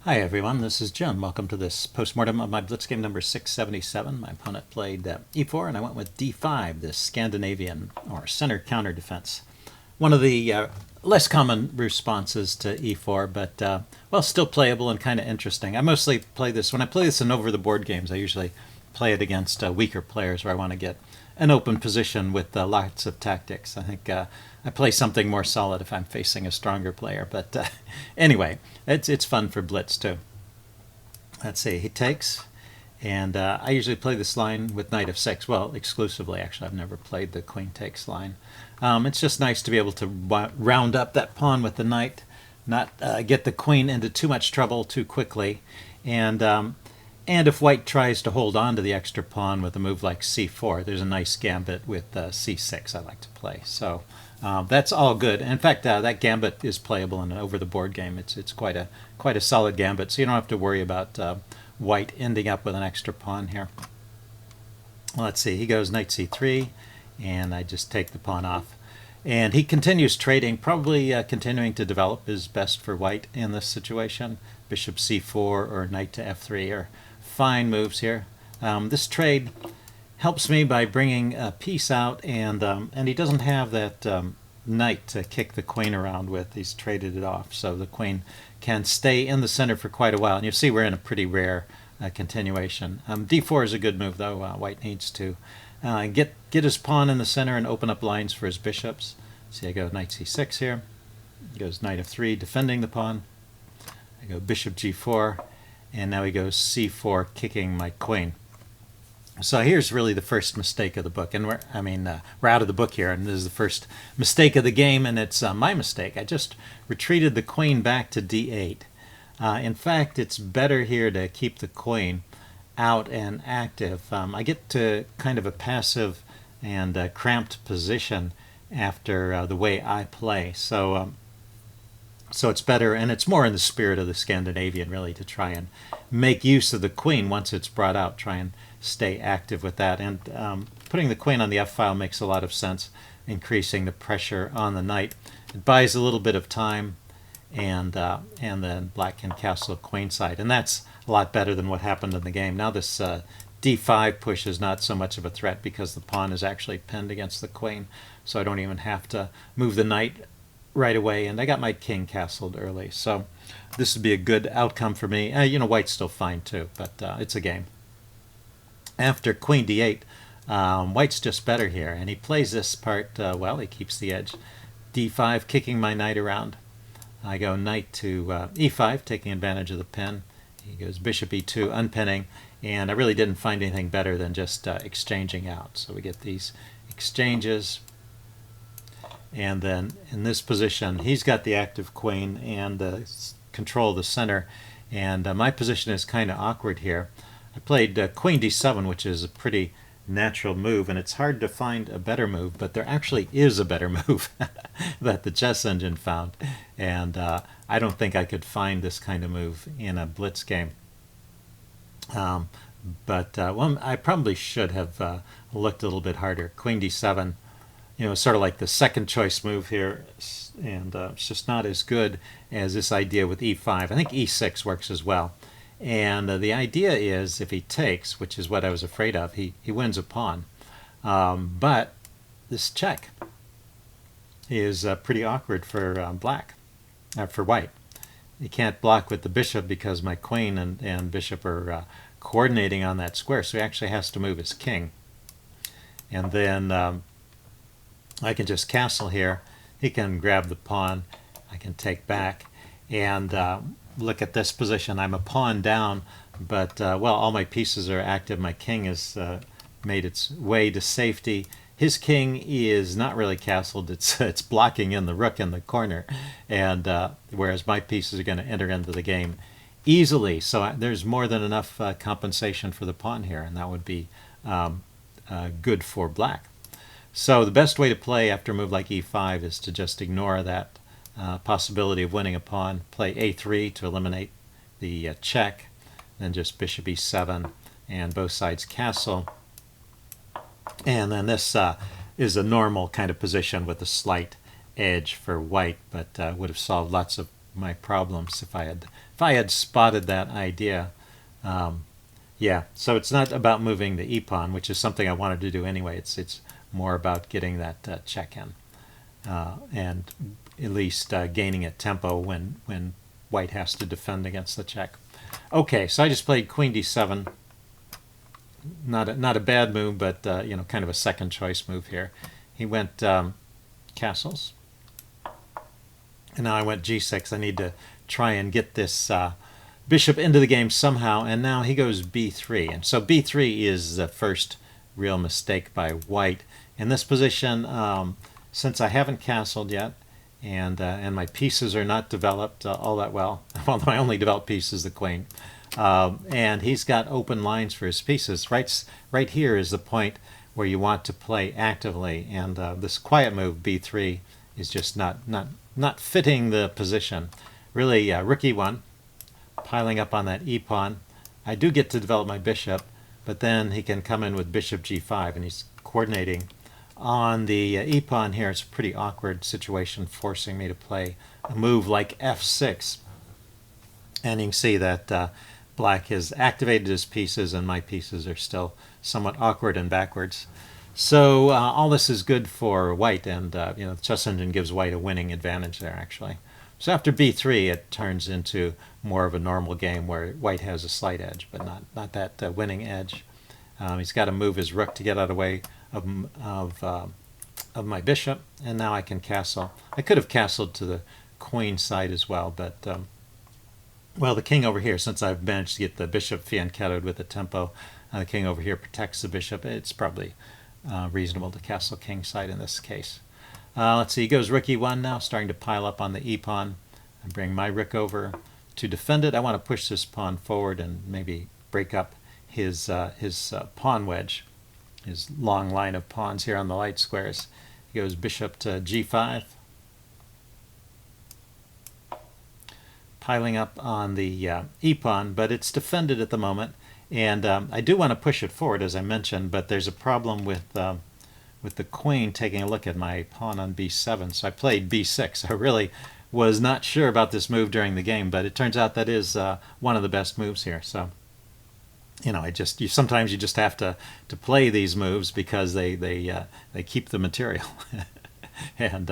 Hi everyone, this is Jim. Welcome to this postmortem of my Blitz game number 677. My opponent played e4 and I went with d5, this Scandinavian or center counter defense. One of the less common responses to e4, but well, still playable and kind of interesting. I mostly play this, when I play this in over the board games, I usually play it against weaker players where I want to get an open position with lots of tactics. I think I play something more solid if I'm facing a stronger player. But anyway, it's fun for Blitz too. Let's see, he takes, and I usually play this line with knight f6. Well, exclusively, actually. I've never played the queen takes line. It's just nice to be able to round up that pawn with the knight, not get the queen into too much trouble too quickly. And if white tries to hold on to the extra pawn with a move like c4, there's a nice gambit with c6 I like to play. So that's all good. In fact, that gambit is playable in an over-the-board game. It's quite a solid gambit, so you don't have to worry about white ending up with an extra pawn here. Well, let's see. He goes knight c3, and I just take the pawn off. And he continues trading, probably continuing to develop is best for white in this situation. Bishop c4 or knight to f3 are fine moves here. This trade helps me by bringing a piece out, and he doesn't have that knight to kick the queen around with. He's traded it off, so the queen can stay in the center for quite a while. And you see we're in a pretty rare continuation. d4 is a good move, though. White needs to get his pawn in the center and open up lines for his bishops. See, I go knight c6 here. He goes knight f3, defending the pawn. I go bishop g4, and now he goes c4, kicking my queen. So here's really the first mistake of the book, and we're out of the book here, and this is the first mistake of the game, and it's my mistake. I just retreated the queen back to d8. In fact, it's better here to keep the queen out and active. I get to kind of a passive and cramped position after the way I play. So it's better, and it's more in the spirit of the Scandinavian, really, to try and make use of the queen once it's brought out, try and stay active with that. And putting the queen on the f-file makes a lot of sense, increasing the pressure on the knight. It buys a little bit of time, and then black can castle queenside. And that's a lot better than what happened in the game. Now this d5 push is not so much of a threat because the pawn is actually pinned against the queen, so I don't even have to move the knight right away, and I got my king castled early. So this would be a good outcome for me. White's still fine too, but it's a game. After queen d8, white's just better here, and he plays this part well. He keeps the edge. d5, kicking my knight around. I go knight to e5, taking advantage of the pin. He goes bishop e2, unpinning, and I really didn't find anything better than just exchanging out. So we get these exchanges, and then in this position, he's got the active queen and control of the center, and my position is kind of awkward here. I played queen d7, which is a pretty natural move, and it's hard to find a better move, but there actually is a better move that the chess engine found, and I don't think I could find this kind of move in a Blitz game. Well, I probably should have looked a little bit harder. Queen d7, sort of like the second choice move here, and it's just not as good as this idea with e5. I think e6 works as well. And the idea is if he takes, which is what I was afraid of, he wins a pawn. But this check is pretty awkward for for white. He can't block with the bishop because my queen and bishop are coordinating on that square, so he actually has to move his king. And then I can just castle here. He can grab the pawn. I can take back. And look at this position. I'm a pawn down, but well, all my pieces are active. My king has made its way to safety. His king is not really castled. It's blocking in the rook in the corner, and whereas my pieces are going to enter into the game easily. So there's more than enough compensation for the pawn here, and that would be good for black. So the best way to play after a move like e5 is to just ignore that possibility of winning a pawn, play a3 to eliminate the check, then just bishop e7, and both sides castle. And then this is a normal kind of position with a slight edge for white, but would have solved lots of my problems if I had spotted that idea. Yeah, so it's not about moving the e-pawn, which is something I wanted to do anyway. It's more about getting that check in, and at least gaining at tempo when white has to defend against the check. Okay, so I just played queen d7. Not a bad move, but kind of a second choice move here. He went castles, and now I went g6. I need to try and get this bishop into the game somehow, and now he goes b3. And so b3 is the first real mistake by white. In this position, since I haven't castled yet, and my pieces are not developed all that well, although my only developed piece is the queen, and he's got open lines for his pieces. Right here is the point where you want to play actively, and this quiet move, b3, is just not fitting the position. Really, rook e1, piling up on that e-pawn. I do get to develop my bishop, but then he can come in with bishop g5, and he's coordinating on the e-pawn here. It's a pretty awkward situation, forcing me to play a move like f6. And you can see that black has activated his pieces, and my pieces are still somewhat awkward and backwards. So all this is good for white, and the chess engine gives white a winning advantage there, actually. So after b3, it turns into more of a normal game where white has a slight edge, but not that winning edge. He's got to move his rook to get out of the way of my bishop, and now I can castle. I could have castled to the queen side as well, but well, the king over here, since I've managed to get the bishop fianchettoed with the tempo, the king over here protects the bishop. It's probably reasonable to castle king side in this case. Let's see, he goes rook e1 now, starting to pile up on the e-pawn. I bring my rook over to defend it. I want to push this pawn forward and maybe break up his pawn wedge, his long line of pawns here on the light squares. He goes bishop to g5, piling up on the e-pawn, but it's defended at the moment, and I do want to push it forward, as I mentioned, but there's a problem with the queen taking a look at my pawn on b7, so I played b6. I really was not sure about this move during the game, but it turns out that is one of the best moves here. So, sometimes you just have to play these moves because they keep the material, and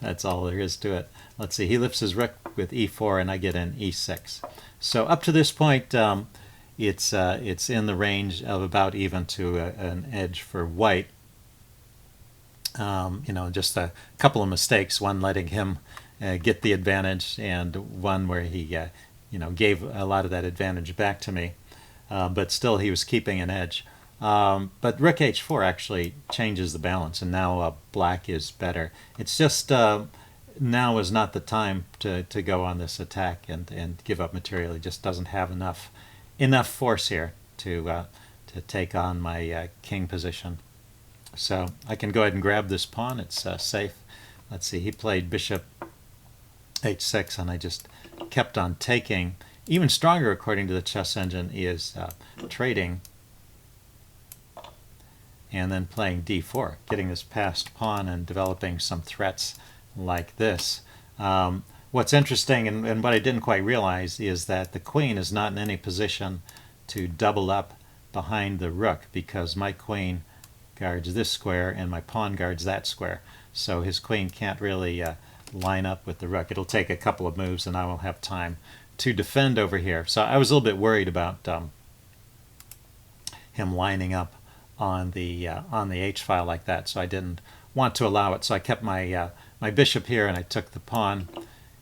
that's all there is to it. Let's see. He lifts his rook with e4, and I get in e6. So up to this point, it's in the range of about even to an edge for white. Just a couple of mistakes, one letting him get the advantage, and one where he gave a lot of that advantage back to me, but still he was keeping an edge. But rook h4 actually changes the balance, and now black is better. It's just now is not the time to go on this attack and give up material. He just doesn't have enough force here to take on my king position. So I can go ahead and grab this pawn. It's safe. Let's see, he played bishop h6, and I just kept on taking. Even stronger, according to the chess engine, is trading and then playing d4, getting this passed pawn and developing some threats like this. What's interesting, and what I didn't quite realize, is that the queen is not in any position to double up behind the rook, because my queen guards this square and my pawn guards that square. So his queen can't really line up with the rook. It'll take a couple of moves and I will have time to defend over here. So I was a little bit worried about him lining up on the h-file like that, so I didn't want to allow it. So I kept my my bishop here, and I took the pawn,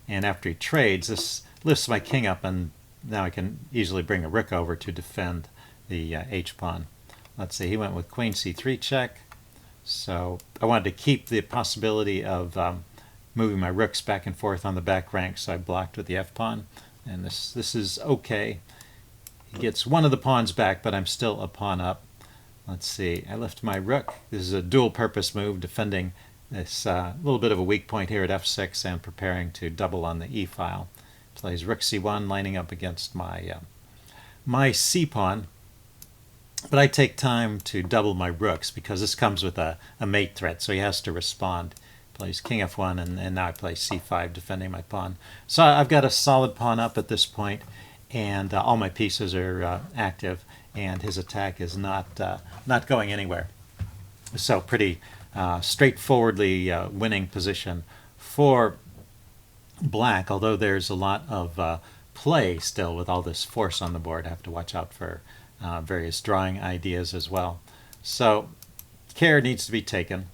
and after he trades, this lifts my king up, and now I can easily bring a rook over to defend the h-pawn. Let's see, he went with queen c3 check. So I wanted to keep the possibility of moving my rooks back and forth on the back rank, so I blocked with the f-pawn, and this is okay. He gets one of the pawns back, but I'm still a pawn up. Let's see, I lift my rook. This is a dual-purpose move, defending this little bit of a weak point here at f6 and preparing to double on the e-file. Plays rook c1, lining up against my my c-pawn. But I take time to double my rooks because this comes with a mate threat, so he has to respond. Plays king f1, and now I play c5, defending my pawn. So I've got a solid pawn up at this point, and all my pieces are active, and his attack is not going anywhere. So pretty straightforwardly winning position for black, although there's a lot of play still with all this force on the board. I have to watch out for various drawing ideas as well. So care needs to be taken.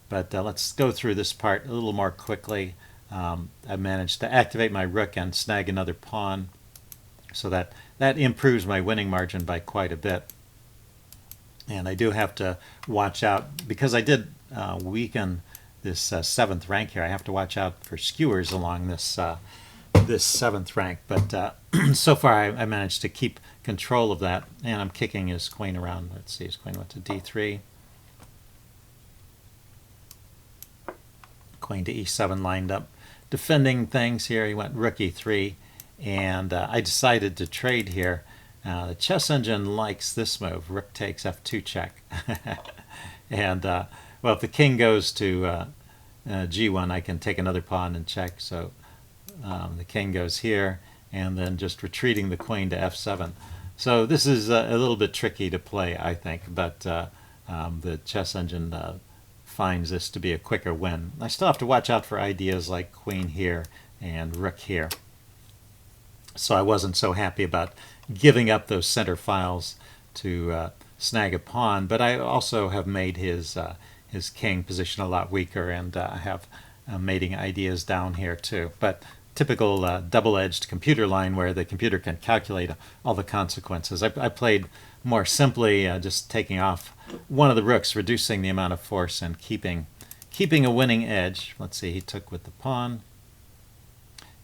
But let's go through this part a little more quickly. I managed to activate my rook and snag another pawn, so that improves my winning margin by quite a bit. And I do have to watch out, because I did weaken this 7th rank here. I have to watch out for skewers along this this 7th rank. But so far I managed to keep control of that, and I'm kicking his queen around. Let's see, his queen went to d3. Queen to e7 lined up, defending things here. He went rook e3, and I decided to trade here. The chess engine likes this move, rook takes f2 check. And well, if the king goes to g1, I can take another pawn and check. So the king goes here, and then just retreating the queen to f7. So this is a little bit tricky to play, I think, but the chess engine finds this to be a quicker win. I still have to watch out for ideas like queen here and rook here. So I wasn't so happy about giving up those center files to snag a pawn, but I also have made his king position a lot weaker, and I have mating ideas down here too. But typical double-edged computer line where the computer can calculate all the consequences. I played more simply, just taking off one of the rooks, reducing the amount of force, and keeping a winning edge. Let's see, he took with the pawn.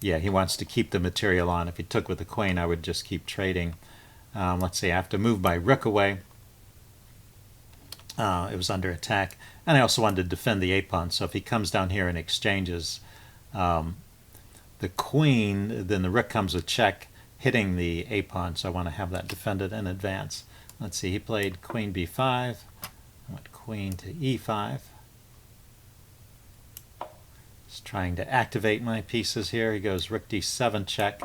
Yeah, he wants to keep the material on. If he took with the queen, I would just keep trading. Let's see, I have to move my rook away. It was under attack. And I also wanted to defend the a-pawn, so if he comes down here and exchanges the queen, then the rook comes with check, hitting the a-pawn, so I want to have that defended in advance. Let's see, he played queen b5, I went queen to e5. Just trying to activate my pieces here. He goes rook d7 check,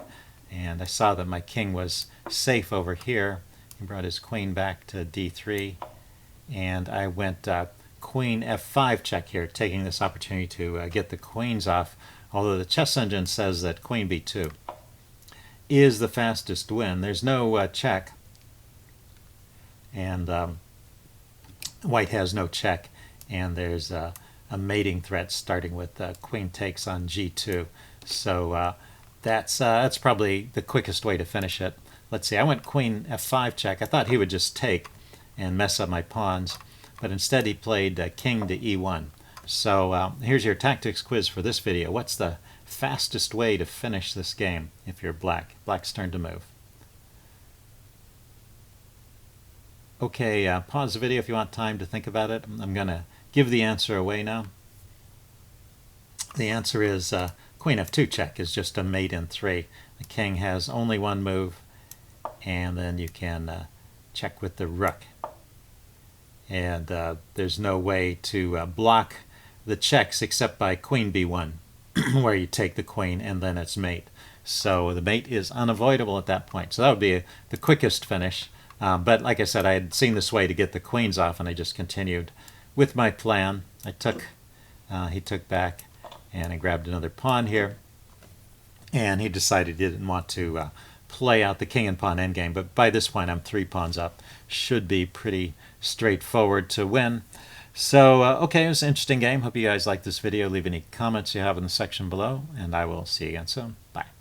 and I saw that my king was safe over here. He brought his queen back to d3, and I went queen f5 check here, taking this opportunity to get the queens off, although the chess engine says that queen b2 is the fastest win. There's no check, and white has no check, and there's a mating threat starting with queen takes on g2. So that's probably the quickest way to finish it. Let's see, I went queen f5 check. I thought he would just take and mess up my pawns, but instead he played king to e1. So here's your tactics quiz for this video. What's the fastest way to finish this game if you're black? Black's turn to move. Okay, pause the video if you want time to think about it. I'm going to give the answer away now. The answer is queen f2 check is just a mate in 3. The king has only one move, and then you can check with the rook. And there's no way to block the checks except by queen b1, where you take the queen and then it's mate. So the mate is unavoidable at that point. So that would be the quickest finish. But like I said, I had seen this way to get the queens off, and I just continued with my plan. He took back, and I grabbed another pawn here, and he decided he didn't want to play out the king and pawn endgame. But by this point, I'm 3 pawns up. Should be pretty straightforward to win. So, okay, it was an interesting game. Hope you guys liked this video. Leave any comments you have in the section below, and I will see you again soon. Bye.